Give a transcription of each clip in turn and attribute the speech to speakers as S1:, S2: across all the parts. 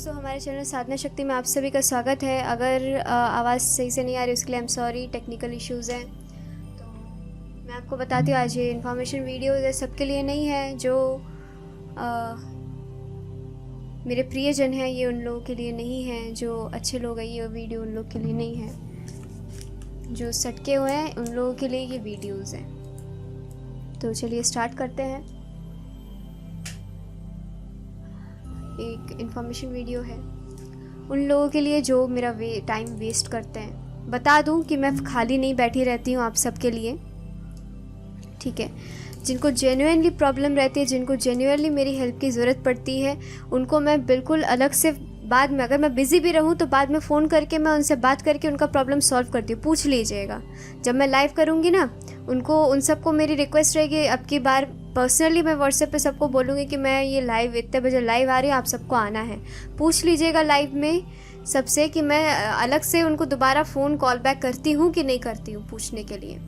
S1: दोस्तों, हमारे चैनल साधना शक्ति में आप सभी का स्वागत है। अगर आवाज़ सही से नहीं आ रही उसके लिए I am sorry, technical issues हैं। तो मैं आपको बताती हूँ, आज ये इन्फॉर्मेशन वीडियो सबके लिए नहीं है। जो मेरे प्रियजन हैं ये उन लोगों के लिए नहीं है, जो अच्छे लोग हैं ये वीडियो उन लोग के लिए नहीं है, जो सटके हुए हैं उन लोगों के लिए ये वीडियोज़ हैं। तो चलिए स्टार्ट करते हैं। एक इन्फॉर्मेशन वीडियो है उन लोगों के लिए जो मेरा टाइम वेस्ट करते हैं। बता दूं कि मैं खाली नहीं बैठी रहती हूँ आप सबके लिए, ठीक है। जिनको जेन्युइनली प्रॉब्लम रहती है, जिनको जेन्युइनली मेरी हेल्प की ज़रूरत पड़ती है, उनको मैं बिल्कुल अलग से बाद में, अगर मैं बिज़ी भी रहूँ तो बाद में फ़ोन करके मैं उनसे बात करके उनका प्रॉब्लम सॉल्व करती हूँ। पूछ लीजिएगा, जब मैं लाइव करूँगी ना, उनको उन सबको मेरी रिक्वेस्ट रहेगी, अब की बार पर्सनली मैं व्हाट्सएप पे सबको बोलूँगी कि मैं ये लाइव इतने बजे लाइव आ रही हूँ, आप सबको आना है। पूछ लीजिएगा लाइव में सबसे कि मैं अलग से उनको दोबारा फ़ोन कॉल बैक करती हूँ कि नहीं करती हूँ, पूछने के लिए।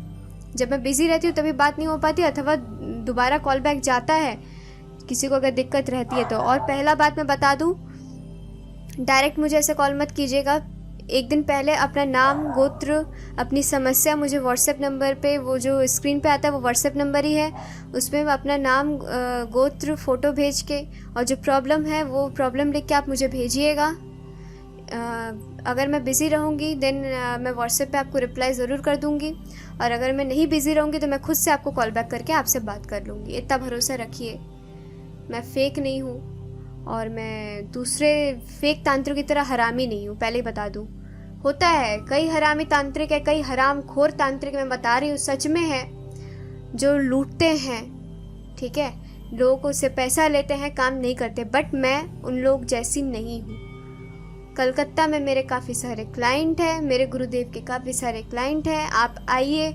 S1: जब मैं बिज़ी रहती हूँ तभी बात नहीं हो पाती, अथवा दोबारा कॉल बैक जाता है किसी को अगर दिक्कत रहती है तो। और पहला बात मैं बता दूँ, डायरेक्ट मुझे ऐसे कॉल मत कीजिएगा। एक दिन पहले अपना नाम, गोत्र, अपनी समस्या मुझे व्हाट्सएप नंबर पे, वो जो स्क्रीन पे आता है वो व्हाट्सएप नंबर ही है, उसमें अपना नाम, गोत्र, फ़ोटो भेज के और जो प्रॉब्लम है वो प्रॉब्लम लिख के आप मुझे भेजिएगा। अगर मैं बिज़ी रहूँगी देन मैं व्हाट्सएप पे आपको रिप्लाई ज़रूर कर दूँगी, और अगर मैं नहीं बिज़ी रहूँगी तो मैं खुद से आपको कॉल बैक करके आपसे बात कर लूँगी। इतना भरोसा रखिए, मैं फ़ेक नहीं हूँ और मैं दूसरे फेक तांत्रिक की तरह हरामी नहीं हूँ, पहले ही बता दूँ। होता है, कई हरामी तांत्रिक है, कई हराम खोर तांत्रिक, मैं बता रही हूँ सच में है, जो लूटते हैं, ठीक है, लोगों से पैसा लेते हैं, काम नहीं करते। बट मैं उन लोग जैसी नहीं हूँ। कलकत्ता में मेरे काफ़ी सारे क्लाइंट हैं, मेरे गुरुदेव के काफ़ी सारे क्लाइंट हैं। आप आइए,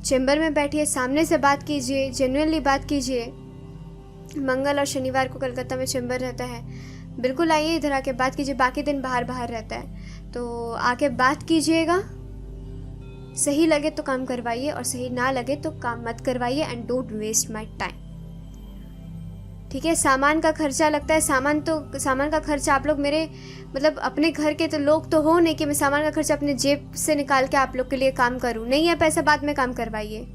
S1: चैम्बर में बैठिए, सामने से बात कीजिए, जेन्युइनली बात कीजिए। मंगल और शनिवार को कलकत्ता में चैम्बर रहता है, बिल्कुल आइए, इधर आके बात कीजिए। बाकी दिन बाहर रहता है, तो आके बात कीजिएगा। सही लगे तो काम करवाइए और सही ना लगे तो काम मत करवाइए। And don't waste my time, ठीक है। सामान का खर्चा लगता है, सामान का खर्चा आप लोग मेरे मतलब अपने घर के तो लोग तो हो नहीं कि मैं सामान का खर्चा अपने जेब से निकाल के आप लोग के लिए काम करूं। नहीं है पैसा, बाद में काम करवाइए।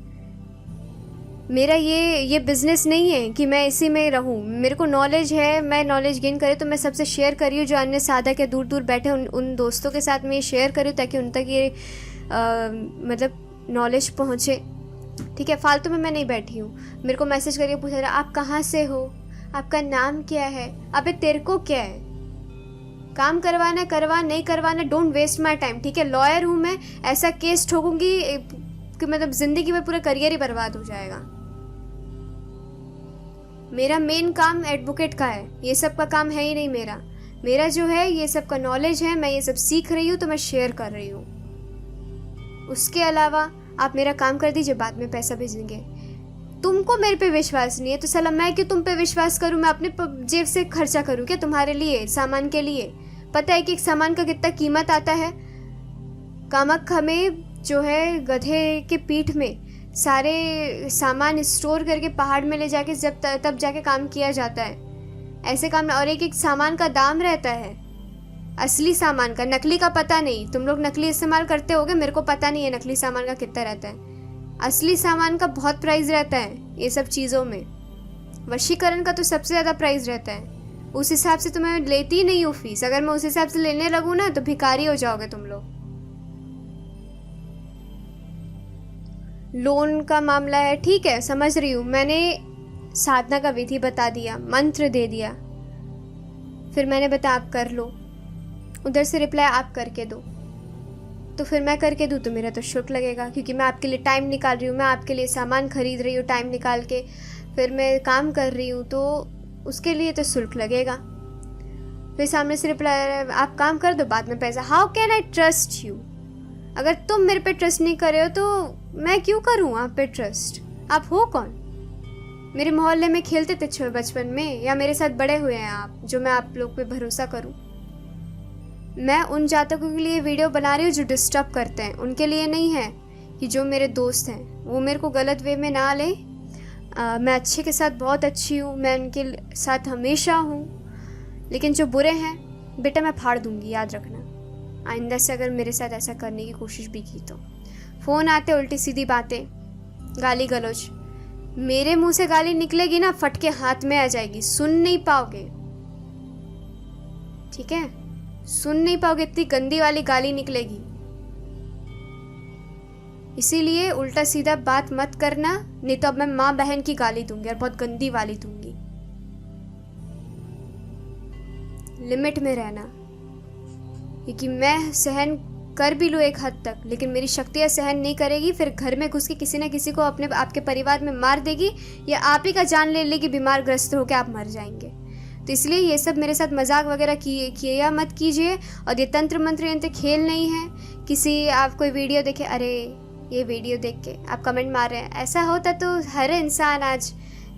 S1: मेरा ये बिज़नेस नहीं है कि मैं इसी में रहूं। मेरे को नॉलेज है, मैं नॉलेज गेन करे तो मैं सबसे शेयर करी हूँ। जो अन्य साधक है दूर दूर बैठे उन दोस्तों के साथ मैं ये शेयर करूँ ताकि उन तक ये मतलब नॉलेज पहुँचे, ठीक है। फालतू में मैं नहीं बैठी हूँ। मेरे को मैसेज करके पूछा रहा, आप कहाँ से हो, आपका नाम क्या है। अबे तेरे को क्या है, काम करवाना करवा, नहीं करवाना डोंट वेस्ट माई टाइम, ठीक है। लॉयर हूँ मैं, ऐसा केस ठोकूंगी कि मतलब ज़िंदगी में पूरा करियर ही बर्बाद हो जाएगा। मेरा मेन काम एडवोकेट का है, ये सब का काम है ही नहीं मेरा जो है ये सब का नॉलेज है, मैं ये सब सीख रही हूँ तो मैं शेयर कर रही हूँ। उसके अलावा आप मेरा काम कर दीजिए, बाद में पैसा भेजेंगे। तुमको मेरे पे विश्वास नहीं है तो साला मैं क्यों तुम पे विश्वास करूँ। मैं अपने जेब से खर्चा करूँ क्या तुम्हारे लिए, सामान के लिए। पता है कि एक सामान का कितना कीमत आता है। कामाख्या में जो है गधे के पीठ में सारे सामान स्टोर करके पहाड़ में ले जाके तब जाके काम किया जाता है। ऐसे काम, और एक सामान का दाम रहता है, असली सामान का, नकली का पता नहीं। तुम लोग नकली इस्तेमाल करते होगे, मेरे को पता नहीं है नकली सामान का कितना रहता है। असली सामान का बहुत प्राइस रहता है ये सब चीज़ों में। वशीकरण का तो सबसे ज़्यादा प्राइस रहता है। उस हिसाब से तो मैं लेती ही नहीं हूँ फीस। अगर मैं उस हिसाब से लेने लगूँ ना तो भिखारी हो जाओगे तुम लोग। लोन का मामला है, ठीक है, समझ रही हूँ। मैंने साधना का विधि बता दिया, मंत्र दे दिया, फिर मैंने बताया आप कर लो। उधर से रिप्लाई आप करके दो, तो फिर मैं करके दूँ तो मेरा तो शुल्क लगेगा, क्योंकि मैं आपके लिए टाइम निकाल रही हूँ, मैं आपके लिए सामान खरीद रही हूँ टाइम निकाल के, फिर मैं काम कर रही हूँ तो उसके लिए तो शुल्क लगेगा। फिर सामने से रिप्लाई आप काम कर दो, बाद में पैसा। How can I trust you. अगर तुम मेरे पे ट्रस्ट नहीं कर रहे हो तो मैं क्यों करूं आप पे ट्रस्ट। आप हो कौन। मेरे मोहल्ले में खेलते थे बचपन में, या मेरे साथ बड़े हुए हैं आप, जो मैं आप लोग पे भरोसा करूं। मैं उन जातकों के लिए वीडियो बना रही हूँ जो डिस्टर्ब करते हैं, उनके लिए नहीं है कि जो मेरे दोस्त हैं वो मेरे को गलत वे में ना ले। मैं अच्छे के साथ बहुत अच्छी हूँ, मैं उनके साथ हमेशा हूँ। लेकिन जो बुरे हैं, बेटा मैं फाड़ दूंगी, याद रखना। आइंदा से अगर मेरे साथ ऐसा करने की कोशिश भी की तो। फ़ोन आते उल्टी सीधी बातें, गाली गलौज, मेरे मुंह से गाली निकलेगी ना फट के हाथ में आ जाएगी, सुन नहीं पाओगे, ठीक है? सुन नहीं पाओगे, इतनी गंदी वाली गाली निकलेगी। इसीलिए उल्टा सीधा बात मत करना, नहीं तो अब मैं माँ बहन की गाली दूंगी और बहुत गंदी वाली दूंगी। लिमिट में रहना, क्योंकि मैं सहन कर भी लूँ एक हद तक, लेकिन मेरी शक्तियाँ सहन नहीं करेगी, फिर घर में घुस के किसी न किसी को अपने आपके परिवार में मार देगी या आप ही का जान ले लेगी, बीमार ग्रस्त होकर आप मर जाएंगे। तो इसलिए ये सब मेरे साथ मजाक वगैरह किया मत कीजिए। और ये तंत्र मंत्र यंत्र खेल नहीं है। किसी आप कोई वीडियो देखे, अरे ये वीडियो देख के आप कमेंट मार रहे हैं, ऐसा होता तो हर इंसान आज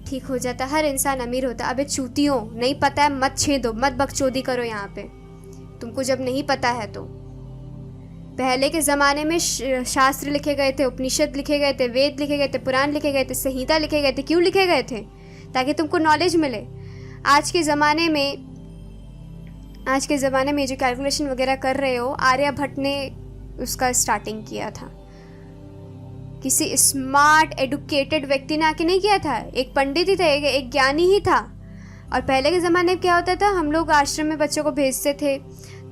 S1: ठीक हो जाता, हर इंसान अमीर होता। अबे चूतियों, नहीं पता है मत छेदो, मत बकचोदी करो यहाँ पे, तुमको जब नहीं पता है तो। पहले के ज़माने में शास्त्र लिखे गए थे, उपनिषद लिखे गए थे, वेद लिखे गए थे, पुराण लिखे गए थे, संहिता लिखे गए थे। क्यों लिखे गए थे? ताकि तुमको नॉलेज मिले। आज के ज़माने में जो कैलकुलेशन वगैरह कर रहे हो, आर्यभट्ट ने उसका स्टार्टिंग किया था। किसी स्मार्ट एडुकेटेड व्यक्ति ने आके नहीं किया था, एक पंडित ही था, एक ज्ञानी ही था। और पहले के ज़माने में क्या होता था, हम लोग आश्रम में बच्चों को भेजते थे,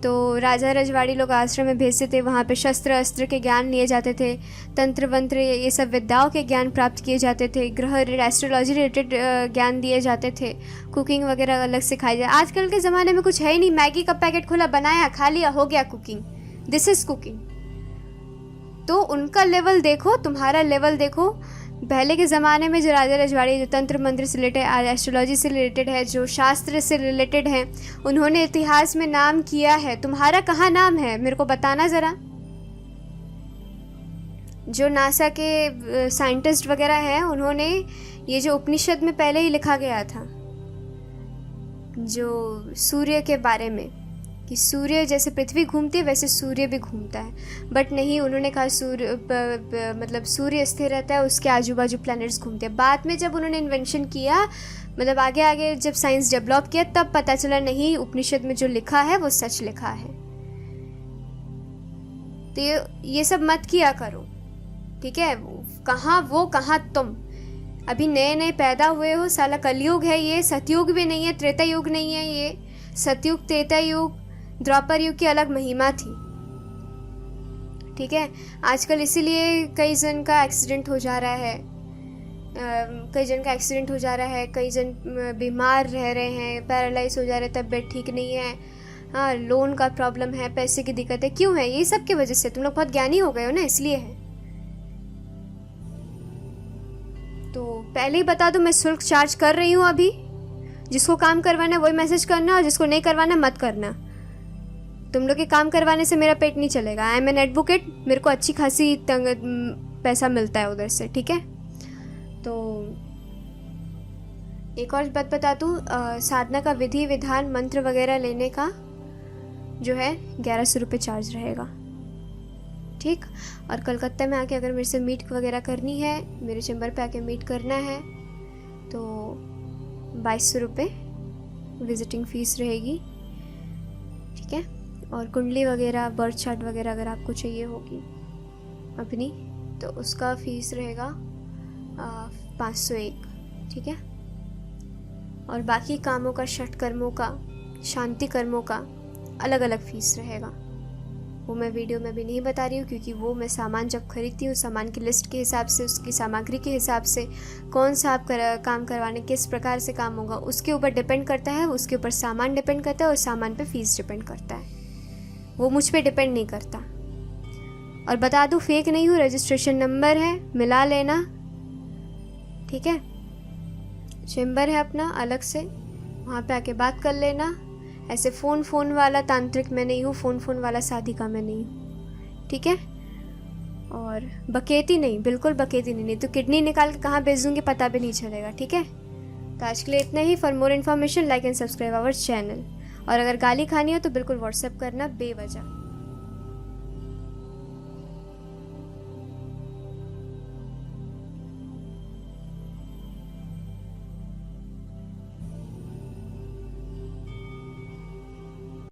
S1: तो राजा रजवाड़ी लोग आश्रम में भेजते थे, वहाँ पे शस्त्र अस्त्र के ज्ञान लिए जाते थे, तंत्र वंत्र ये सब विद्याओं के ज्ञान प्राप्त किए जाते थे, ग्रह एस्ट्रोलॉजी रिलेटेड ज्ञान दिए जाते थे, कुकिंग वगैरह अलग सिखाई जाए। आजकल के ज़माने में कुछ है ही नहीं, मैगी का पैकेट खोला, बनाया, खा लिया, हो गया कुकिंग, दिस इज़ कुकिंग। तो उनका लेवल देखो, तुम्हारा लेवल देखो। पहले के ज़माने में जो राजा रजवाड़ी, जो तंत्र मंत्र से रिलेटेड, एस्ट्रोलॉजी से रिलेटेड है, जो शास्त्र से रिलेटेड है, उन्होंने इतिहास में नाम किया है। तुम्हारा कहाँ नाम है, मेरे को बताना ज़रा। जो नासा के साइंटिस्ट वगैरह हैं, उन्होंने ये जो उपनिषद में पहले ही लिखा गया था, जो सूर्य के बारे में, कि सूर्य जैसे पृथ्वी घूमती है वैसे सूर्य भी घूमता है। बट नहीं, उन्होंने कहा मतलब सूर्य स्थिर रहता है, उसके आजू बाजू प्लैनेट्स घूमते हैं। बाद में जब उन्होंने इन्वेंशन किया, मतलब आगे आगे जब साइंस डेवलप किया, तब पता चला नहीं, उपनिषद में जो लिखा है वो सच लिखा है। तो ये सब मत किया करो, ठीक है? कहाँ वो कहाँ तुम, अभी नए नए पैदा हुए हो, साला कलयुग है ये, सतयुग भी नहीं है, त्रेता युग नहीं है ये। सतयुग, त्रेता युग, द्वापर युग की अलग महिमा थी, ठीक है? आजकल इसीलिए कई जन का एक्सीडेंट हो जा रहा है, कई जन बीमार रह रहे हैं, पैरालाइज हो जा रहे हैं, तबीयत ठीक नहीं है, हाँ, लोन का प्रॉब्लम है, पैसे की दिक्कत है। क्यों है? ये सब की वजह से। तुम लोग बहुत ज्ञानी हो गए हो ना, इसलिए है। तो पहले ही बता दो, मैं शुल्क चार्ज कर रही हूँ अभी। जिसको काम करवाना है वही मैसेज करना, और जिसको नहीं करवाना मत करना। तुम लोग के काम करवाने से मेरा पेट नहीं चलेगा। आई एम एन एडवोकेट, मेरे को अच्छी खासी पैसा मिलता है उधर से, ठीक है? तो एक और बात बता दूँ, साधना का विधि विधान मंत्र वगैरह लेने का जो है 1100 रुपये चार्ज रहेगा, ठीक? और कलकत्ता में आके अगर मेरे से मीट वगैरह करनी है, मेरे चैम्बर पे आके मीट करना है, तो 2200 रुपये विजिटिंग फ़ीस रहेगी, ठीक है? और कुंडली वगैरह, बर्थ चार्ट वगैरह अगर आपको चाहिए होगी अपनी, तो उसका फ़ीस रहेगा 501, ठीक है? और बाकी कामों का, षट कर्मों का, शांति कर्मों का अलग अलग फ़ीस रहेगा। वो मैं वीडियो में भी नहीं बता रही हूँ, क्योंकि वो मैं सामान जब खरीदती हूँ, सामान की लिस्ट के हिसाब से, उसकी सामग्री के हिसाब से, कौन सा आप काम करवाने, किस प्रकार से काम होगा, उसके ऊपर डिपेंड करता है। उसके ऊपर सामान डिपेंड करता है और सामान पे फीस डिपेंड करता है। वो मुझ पे डिपेंड नहीं करता। और बता दूँ, फेक नहीं हूँ, रजिस्ट्रेशन नंबर है, मिला लेना, ठीक है? चैम्बर है अपना अलग से, वहाँ पे आके बात कर लेना। ऐसे फ़ोन वाला तांत्रिक मैं नहीं हूँ, फ़ोन वाला साधिका मैं नहीं हूँ, ठीक है? और बकेती नहीं, बिल्कुल बकेती नहीं तो किडनी निकाल के कहाँ भेज दूँगी पता भी नहीं चलेगा, ठीक है? तो आज के लिए इतना ही। For more information like and subscribe our channel. और अगर गाली खानी हो तो बिल्कुल व्हाट्सएप करना बेवजह।